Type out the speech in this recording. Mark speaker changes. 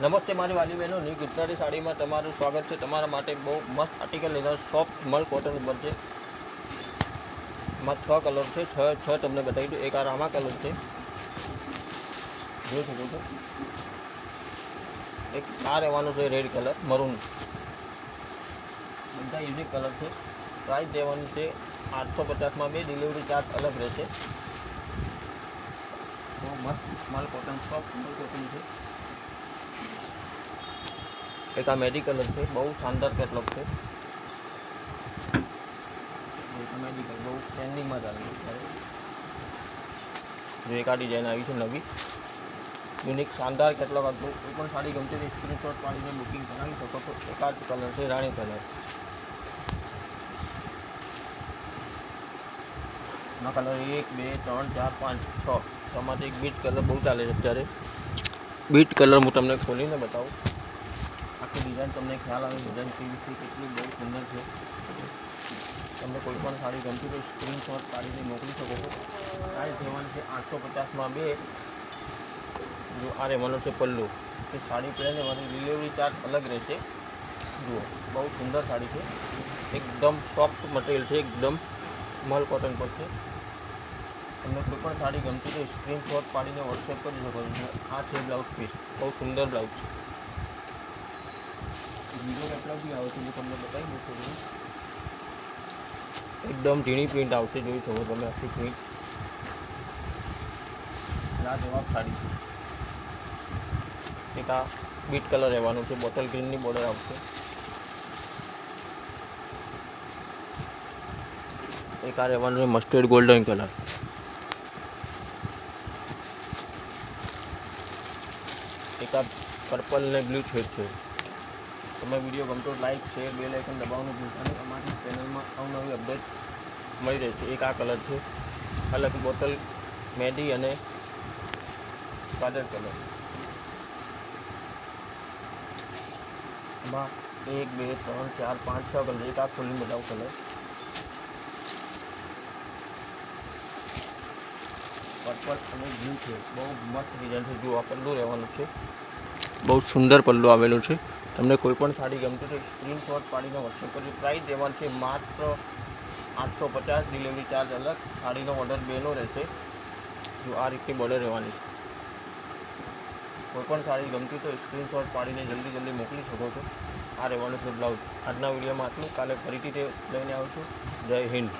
Speaker 1: નમસ્તે મારી વાલી બહેનો, ન્યૂ ગુજરાતી સાડીમાં તમારું સ્વાગત છે। તમારા માટે બહુ મસ્ત આર્ટિકલ લીધો, સોફ્ટ મલ કોટન ઉપર છે। એમાં 6 કલર છે, છ તમને બતાવી દઉં। એક આ રામા કલર છે, જોઈ શકો છો। એક આ રહેવાનો છે રેડ કલર, મરૂન, બધા યુનિક કલર છે। પ્રાઇસ દેવાની છે 850માં, બે ડિલિવરી ચાર્જ અલગ રહેશે। બહુ મસ્ત મલ કોટન, સોફ્ટ મલ કોટન છે। एक आ मेडी कलर है, बहुत शानदार कैटलॉग है। मेडिकल बहुत ट्रेंडिंग में चालू है। जो एक आ डिजाइन आई है नवी, यूनिक शानदार कैटलॉग। आप कोई साड़ी गमती है स्क्रीनशॉट पाड़ी ने बुकिंग करावी सको तो। एक आ कलर है राणी कलर, ना कलर 1 2 3 4 5 6 छमां एक बीट कलर बहुत चाले अत्यारे। बीट कलर हूँ तमने खोलीने बताऊँ, आखी डिजाइन तमने ख्याल आवे डिजाइन केवी छे, केटली बहुत सुंदर है। तमने कोईपण साड़ी गमती तो स्क्रीनशॉट पाड़ीने मोकली सको छो। प्राइस देवानी है 850 में। जो आ रहेवानो छे पल्लू, तो साड़ी पहने वाली डिलीवरी चार्ज अलग रहेशे। जुओ बहुत सुंदर साड़ी है, एकदम सॉफ्ट मटेरियल है, एकदम मल कॉटन पर है। तमने कोईपण साड़ी गमती तो स्क्रीनशॉट पाड़ीने व्हाट्सएप करी सको छो। आ छे ब्लाउज पीस, बहुत सुंदर ब्लाउज है। बीजो कैटलॉग भी आवे छे, जो तमने बताई दूँ। एकदम झीणी प्रिंट आवशे, जोई शको तमे आखी प्रिंट। लाजवाब साड़ी है। एक आ बीट कलर रहेवानो छे, बोटल ग्रीन नी बॉर्डर आवशे। एक आ रहेवानो छे मस्टर्ड गोल्डन कलर। एक आ पर्पल ने ब्लू शेड है। તમે વિડીયો ગમતો લાઈક શેર બેલ આઇકન દબાવવાનું ભૂલતા નહીં। અમારી ચેનલમાં અવનવી અપડેટ મળી રહે છે। એક આ કલર છે, અલગ બોટલ મેડી અને વાદળ કલર। એમાં 1 2 3 4 5 6 કલર। એક આ ખોલીને બતાવું કલર, पर्पल અને બ્લુ છે। બહુ મસ્ત ડિઝાઇન છે। જો આ પલ્લુ રહેવાનું છે, બહુ સુંદર પલ્લુ આવેલું છે। તમને કોઈપણ સાડી ગમતી તો સ્ક્રીનશॉट પાડીને વોટ્સએપ કરજો। પ્રાઇસ દેવાની છે માત્ર 850, ડિલિવરી ચાર્જ અલગ। સાડીનો ઓર્ડર 2 નો રહેશે। જો આ રીતની બોર્ડર રહેવાની છે। કોઈપણ સાડી ગમતી તો સ્ક્રીનશॉट પાડીને જલ્દી મોકલી શકો છો। આ રહેવાનું છે બ્લાઉઝ। આજના વિડીયોમાં આટલું, કાલે ફરીથી લઈને આવું છું। જય હિન્દ।